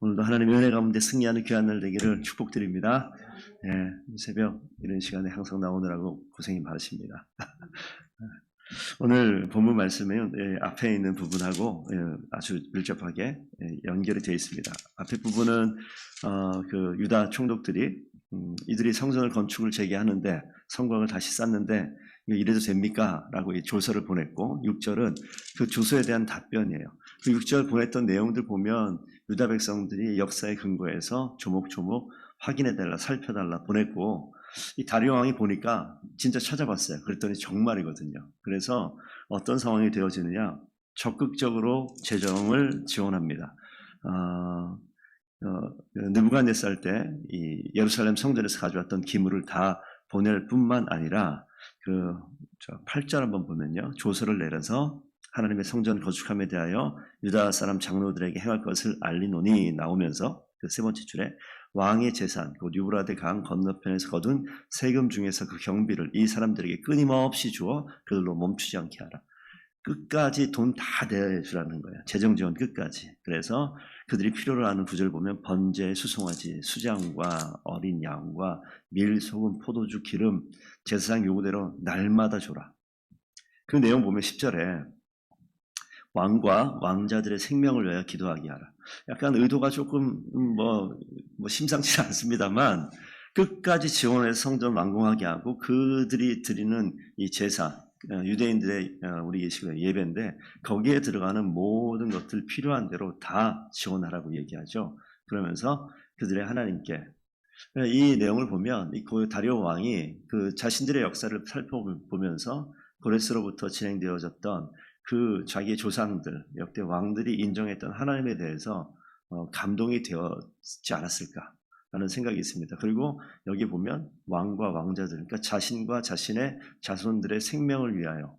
오늘도 하나님의 은혜 가운데 승리하는 귀한 날 되기를 축복드립니다. 새벽 이런 시간에 항상 나오느라고 고생이 많으십니다. 오늘 본문 말씀은 앞에 있는 부분하고 아주 밀접하게 연결이 되어 있습니다. 앞에 부분은 그 유다 총독들이 이들이 성전을 건축을 재개하는데 성곽을 다시 쌓는데 이래도 됩니까? 라고 조서를 보냈고 6절은 그 조서에 대한 답변이에요. 그 6절 보냈던 내용들 보면 유다 백성들이 역사의 근거에서 조목조목 확인해달라, 살펴달라 보냈고 이 다리오 왕이 보니까 진짜 찾아봤어요. 그랬더니 정말이거든요. 그래서 어떤 상황이 되어지느냐, 적극적으로 재정을 지원합니다. 느부갓네살 때 이 예루살렘 성전에서 가져왔던 기물을 다 보낼 뿐만 아니라 8절 한번 보면요, 조서를 내려서 하나님의 성전 거축함에 대하여 유다 사람 장로들에게 행할 것을 알리노니 나오면서 그 세 번째 줄에 왕의 재산, 그 유브라데 강 건너편에서 거둔 세금 중에서 그 경비를 이 사람들에게 끊임없이 주어 그들로 멈추지 않게 하라. 끝까지 돈 다 내주라는 거예요. 재정 지원 끝까지. 그래서 그들이 필요로 하는 구절을 보면 번제, 수송아지, 수장과 어린 양과 밀, 소금, 포도주, 기름, 제사장 요구대로 날마다 줘라. 그 내용 보면 10절에 왕과 왕자들의 생명을 위하여 기도하게 하라. 약간 의도가 조금 심상치 않습니다만 끝까지 지원해서 성전 완공하게 하고 그들이 드리는 이 제사, 유대인들의 우리 예배인데 거기에 들어가는 모든 것들 필요한 대로 다 지원하라고 얘기하죠. 그러면서 그들의 하나님께 이 내용을 보면 이 다리오 왕이 그 자신들의 역사를 살펴보면서 고레스로부터 진행되어졌던 그 자기의 조상들, 역대 왕들이 인정했던 하나님에 대해서 감동이 되었지 않았을까라는 생각이 있습니다. 그리고 여기 보면 왕과 왕자들, 그러니까 자신과 자신의 자손들의 생명을 위하여.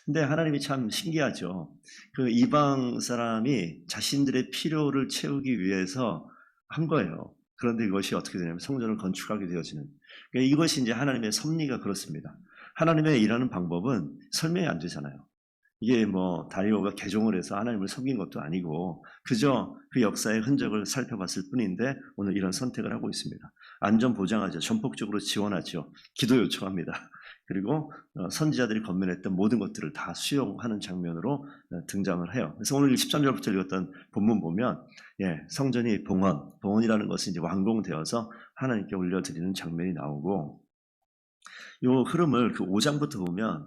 근데 하나님이 참 신기하죠. 그 이방 사람이 자신들의 필요를 채우기 위해서 한 거예요. 그런데 이것이 어떻게 되냐면 성전을 건축하게 되어지는. 그러니까 이것이 이제 하나님의 섭리가 그렇습니다. 하나님의 일하는 방법은 설명이 안 되잖아요. 이게 다리오가 개종을 해서 하나님을 섬긴 것도 아니고 그저 그 역사의 흔적을 살펴봤을 뿐인데 오늘 이런 선택을 하고 있습니다. 안전 보장하죠. 전폭적으로 지원하죠. 기도 요청합니다. 그리고 선지자들이 건면했던 모든 것들을 다 수용하는 장면으로 등장을 해요. 그래서 오늘 13절부터 읽었던 본문 보면 성전이 봉헌이라는 것이 이제 완공되어서 하나님께 올려드리는 장면이 나오고 이 흐름을 그 5장부터 보면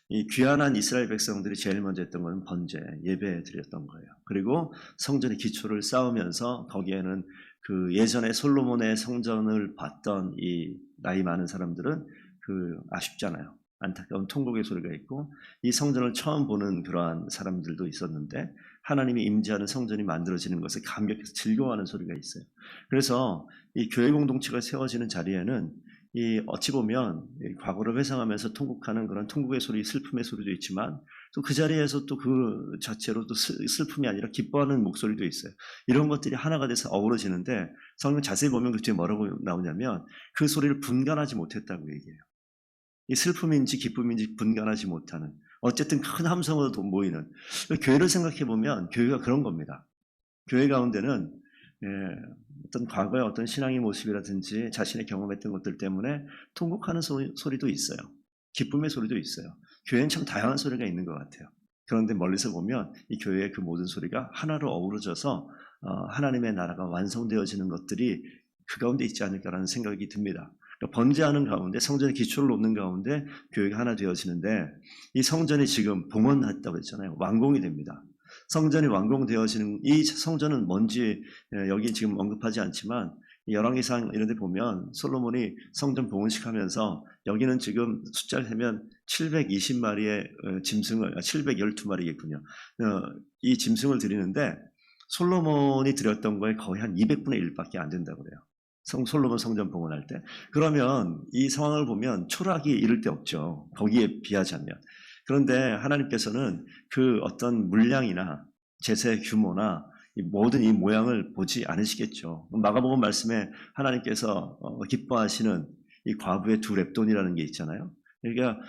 이 귀환한 이스라엘 백성들이 제일 먼저 했던 것은 번제, 예배 드렸던 거예요. 그리고 성전의 기초를 쌓으면서 거기에는 그 예전에 솔로몬의 성전을 봤던 이 나이 많은 사람들은 그 아쉽잖아요. 안타까운 통곡의 소리가 있고 이 성전을 처음 보는 그러한 사람들도 있었는데 하나님이 임재하는 성전이 만들어지는 것을 감격해서 즐거워하는 소리가 있어요. 그래서 이 교회 공동체가 세워지는 자리에는 이 어찌 보면 과거를 회상하면서 통곡하는 그런 통곡의 소리, 슬픔의 소리도 있지만 또 그 자리에서 또 그 자체로 또 슬픔이 아니라 기뻐하는 목소리도 있어요. 이런 것들이 하나가 돼서 어우러지는데 성경 자세히 보면 그 뒤에 뭐라고 나오냐면 그 소리를 분간하지 못했다고 얘기해요. 이 슬픔인지 기쁨인지 분간하지 못하는 어쨌든 큰 함성으로 모이는 교회를 생각해 보면 교회가 그런 겁니다. 교회 가운데는 어떤 과거의 어떤 신앙의 모습이라든지 자신의 경험했던 것들 때문에 통곡하는 소리도 있어요. 기쁨의 소리도 있어요. 교회는 참 다양한 소리가 있는 것 같아요. 그런데 멀리서 보면 이 교회의 그 모든 소리가 하나로 어우러져서 하나님의 나라가 완성되어지는 것들이 그 가운데 있지 않을까라는 생각이 듭니다. 그러니까 번제하는 가운데 성전의 기초를 놓는 가운데 교회가 하나 되어지는데 이 성전이 지금 봉헌했다고 했잖아요. 완공이 됩니다. 성전이 완공되어지는 이 성전은 뭔지 여기 지금 언급하지 않지만 열왕기상 이런 데 보면 솔로몬이 성전 봉헌식 하면서 여기는 지금 숫자를 세면 720마리의 짐승을 712마리겠군요. 이 짐승을 드리는데 솔로몬이 드렸던 거에 거의 한 200분의 1밖에 안 된다고 그래요. 솔로몬 성전 봉헌할 때. 그러면 이 상황을 보면 초라하기 이를 데 없죠. 거기에 비하자면. 그런데 하나님께서는 그 어떤 물량이나 제사의 규모나 모든 이 모양을 보지 않으시겠죠. 마가복음 말씀에 하나님께서 기뻐하시는 이 과부의 2 렙돈이라는 게 있잖아요. 그러니까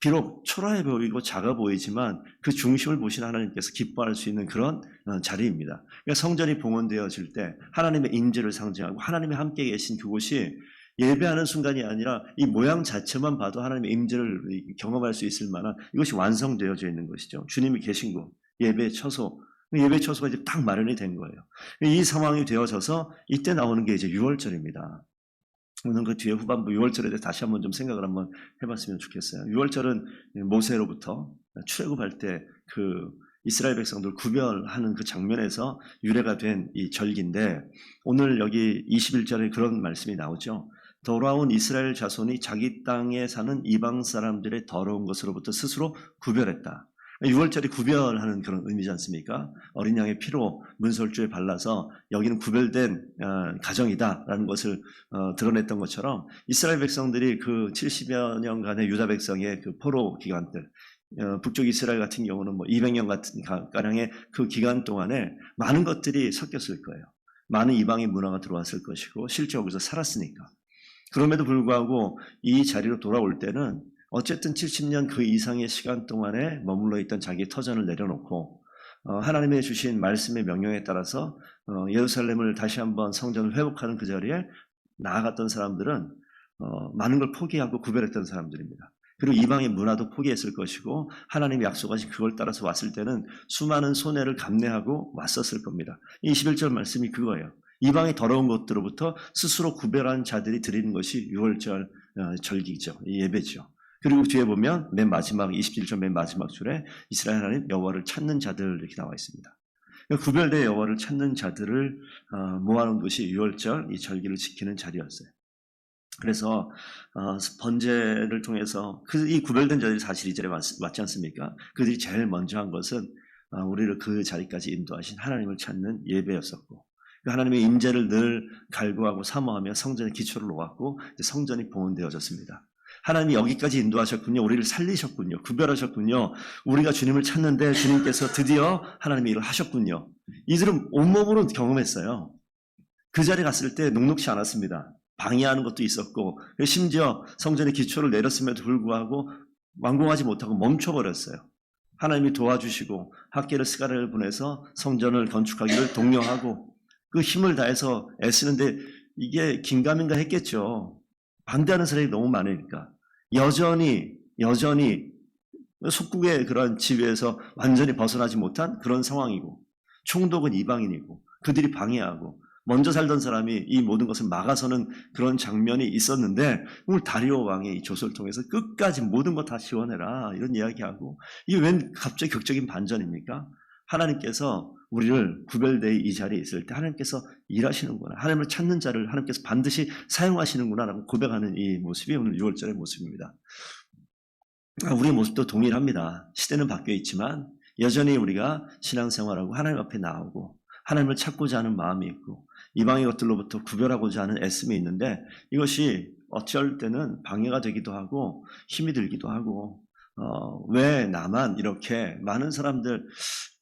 비록 초라해 보이고 작아 보이지만 그 중심을 보시는 하나님께서 기뻐할 수 있는 그런 자리입니다. 그러니까 성전이 봉헌되어질 때 하나님의 임재를 상징하고 하나님이 함께 계신 그곳이 예배하는 순간이 아니라 이 모양 자체만 봐도 하나님의 임재를 경험할 수 있을 만한 이것이 완성되어져 있는 것이죠. 주님이 계신 곳, 예배 처소, 예배 처소가 이제 딱 마련이 된 거예요. 이 상황이 되어져서 이때 나오는 게 이제 유월절입니다. 오늘 그 뒤에 후반부 6월절에 대해 다시 한번 좀 생각을 한번 해봤으면 좋겠어요. 6월절은 모세로부터 출애굽할 때 그 이스라엘 백성들 구별하는 그 장면에서 유래가 된 이 절기인데 오늘 여기 21절에 그런 말씀이 나오죠. 돌아온 이스라엘 자손이 자기 땅에 사는 이방 사람들의 더러운 것으로부터 스스로 구별했다. 6월절이 구별하는 그런 의미지 않습니까? 어린 양의 피로 문설주에 발라서 여기는 구별된 가정이다라는 것을 드러냈던 것처럼 이스라엘 백성들이 그 70여 년간의 유다 백성의 그 포로 기간들, 북쪽 이스라엘 같은 경우는 뭐 200년 같은 가량의 그 기간 동안에 많은 것들이 섞였을 거예요. 많은 이방의 문화가 들어왔을 것이고 실제 여기서 살았으니까. 그럼에도 불구하고 이 자리로 돌아올 때는 어쨌든 70년 그 이상의 시간 동안에 머물러 있던 자기의 터전을 내려놓고 하나님의 주신 말씀의 명령에 따라서 예루살렘을 다시 한번 성전을 회복하는 그 자리에 나아갔던 사람들은 많은 걸 포기하고 구별했던 사람들입니다. 그리고 이방의 문화도 포기했을 것이고 하나님이 약속하신 그걸 따라서 왔을 때는 수많은 손해를 감내하고 왔었을 겁니다. 21절 말씀이 그거예요. 이방의 더러운 것들로부터 스스로 구별한 자들이 드리는 것이 6월절 절기죠. 예배죠. 그리고 뒤에 보면 맨 마지막 27절 맨 마지막 줄에 이스라엘 하나님 여호와를 찾는 자들 이렇게 나와 있습니다. 구별된 여호와를 찾는 자들을 모아놓은 것이 6월절 이 절기를 지키는 자리였어요. 그래서 번제를 통해서 이 구별된 자들이 사실 이 자리에 왔지 않습니까? 그들이 제일 먼저 한 것은 우리를 그 자리까지 인도하신 하나님을 찾는 예배였었고 하나님의 임재를 늘 갈구하고 사모하며 성전의 기초를 놓았고 성전이 봉헌되어졌습니다. 하나님이 여기까지 인도하셨군요. 우리를 살리셨군요. 구별하셨군요. 우리가 주님을 찾는데 주님께서 드디어 하나님의 일을 하셨군요. 이들은 온몸으로 경험했어요. 그 자리에 갔을 때 녹록지 않았습니다. 방해하는 것도 있었고 심지어 성전의 기초를 내렸음에도 불구하고 완공하지 못하고 멈춰버렸어요. 하나님이 도와주시고 학계를 스가랴를 보내서 성전을 건축하기를 독려하고 그 힘을 다해서 애쓰는데 이게 긴가민가 했겠죠. 반대하는 사람이 너무 많으니까 여전히 속국의 그런 지배에서 완전히 벗어나지 못한 그런 상황이고 총독은 이방인이고 그들이 방해하고 먼저 살던 사람이 이 모든 것을 막아서는 그런 장면이 있었는데 오늘 다리오 왕의 이 조서를 통해서 끝까지 모든 것 다 지원해라 이런 이야기하고 이게 웬 갑자기 격적인 반전입니까? 하나님께서 우리를 구별되어 이 자리에 있을 때 하나님께서 일하시는구나. 하나님을 찾는 자를 하나님께서 반드시 사용하시는구나 라고 고백하는 이 모습이 오늘 6월절의 모습입니다. 우리의 모습도 동일합니다. 시대는 바뀌어 있지만 여전히 우리가 신앙생활하고 하나님 앞에 나오고 하나님을 찾고자 하는 마음이 있고 이방의 것들로부터 구별하고자 하는 애씀이 있는데 이것이 어쩔 때는 방해가 되기도 하고 힘이 들기도 하고 왜 나만 이렇게 많은 사람들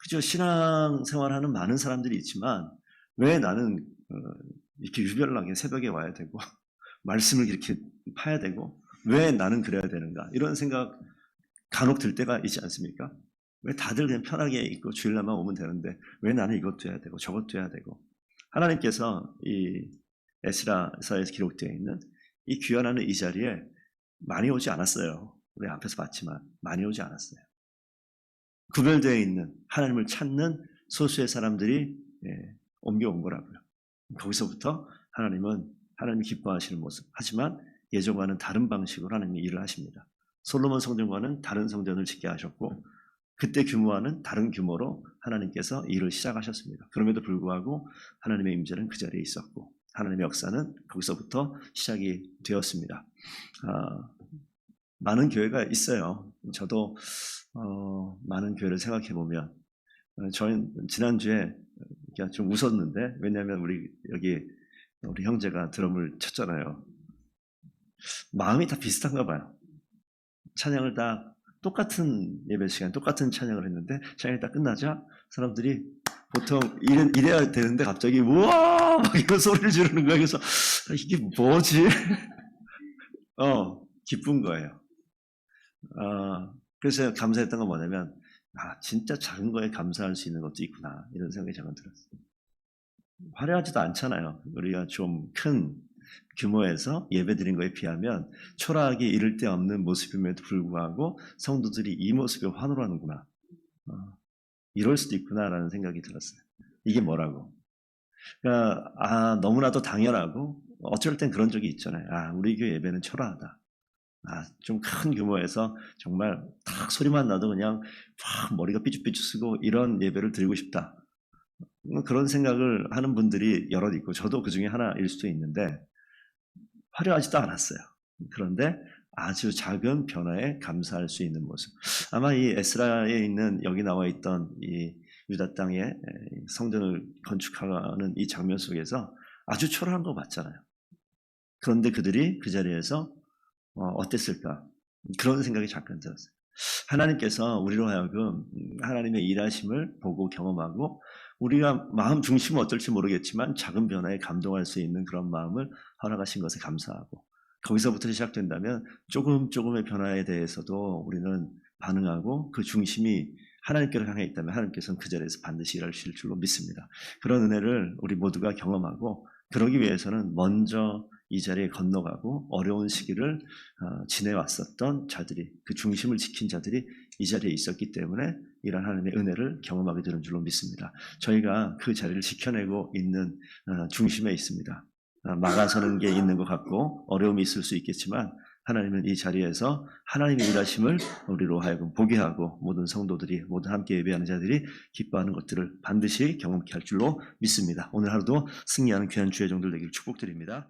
그저 신앙생활하는 많은 사람들이 있지만 왜 나는 이렇게 유별나게 새벽에 와야 되고 말씀을 이렇게 파야 되고 왜 나는 그래야 되는가 이런 생각 간혹 들 때가 있지 않습니까? 왜 다들 그냥 편하게 있고 주일날만 오면 되는데 왜 나는 이것도 해야 되고 저것도 해야 되고 하나님께서 이 에스라서에서 기록되어 있는 이 귀환하는 이 자리에 많이 오지 않았어요. 우리 앞에서 봤지만 많이 오지 않았어요. 구별되어 있는 하나님을 찾는 소수의 사람들이 옮겨온 거라고요. 거기서부터 하나님이 기뻐하시는 모습. 하지만 예전과는 다른 방식으로 하나님이 일을 하십니다. 솔로몬 성전과는 다른 성전을 짓게 하셨고 그때 규모와는 다른 규모로 하나님께서 일을 시작하셨습니다. 그럼에도 불구하고 하나님의 임재는 그 자리에 있었고 하나님의 역사는 거기서부터 시작이 되었습니다. 많은 교회가 있어요. 저도 많은 교회를 생각해 보면 저는 지난주에 좀 웃었는데 왜냐하면 우리 형제가 드럼을 쳤잖아요. 마음이 다 비슷한가 봐요. 찬양을 다 똑같은 예배 시간, 똑같은 찬양을 했는데 찬양이 딱 끝나자 사람들이 보통 이래야 되는데 갑자기 우와 막 이런 소리를 지르는 거예요. 그래서 이게 뭐지? 기쁜 거예요. 그래서 감사했던 건 뭐냐면, 진짜 작은 거에 감사할 수 있는 것도 있구나. 이런 생각이 잠깐 들었어요. 화려하지도 않잖아요. 우리가 좀 큰 규모에서 예배드린 거에 비하면 초라하게 이를 데 없는 모습임에도 불구하고 성도들이 이 모습에 환호하는구나. 어, 이럴 수도 있구나라는 생각이 들었어요. 이게 뭐라고? 그러니까 너무나도 당연하고 어쩔 땐 그런 적이 있잖아요. 우리 교회 예배는 초라하다. 좀 큰 규모에서 정말 딱 소리만 나도 그냥 확 머리가 삐죽삐죽 쓰고 이런 예배를 드리고 싶다. 그런 생각을 하는 분들이 여럿 있고 저도 그 중에 하나일 수도 있는데 화려하지도 않았어요. 그런데 아주 작은 변화에 감사할 수 있는 모습. 아마 이 에스라에 있는 여기 나와 있던 이 유다 땅에 성전을 건축하는 이 장면 속에서 아주 초라한 거 맞잖아요. 그런데 그들이 그 자리에서 어땠을까? 그런 생각이 잠깐 들었어요. 하나님께서 우리로 하여금 하나님의 일하심을 보고 경험하고 우리가 마음 중심은 어떨지 모르겠지만 작은 변화에 감동할 수 있는 그런 마음을 허락하신 것에 감사하고 거기서부터 시작된다면 조금의 변화에 대해서도 우리는 반응하고 그 중심이 하나님께로 향해 있다면 하나님께서는 그 자리에서 반드시 일하실 줄로 믿습니다. 그런 은혜를 우리 모두가 경험하고 그러기 위해서는 먼저 이 자리에 건너가고 어려운 시기를 지내왔었던 자들이 그 중심을 지킨 자들이 이 자리에 있었기 때문에 이런 하나님의 은혜를 경험하게 되는 줄로 믿습니다. 저희가 그 자리를 지켜내고 있는 중심에 있습니다. 막아서는 게 있는 것 같고 어려움이 있을 수 있겠지만 하나님은 이 자리에서 하나님의 일하심을 우리로 하여금 보게 하고 모든 성도들이 모든 함께 예배하는 자들이 기뻐하는 것들을 반드시 경험케 할 줄로 믿습니다. 오늘 하루도 승리하는 귀한 주의 종들 되기를 축복드립니다.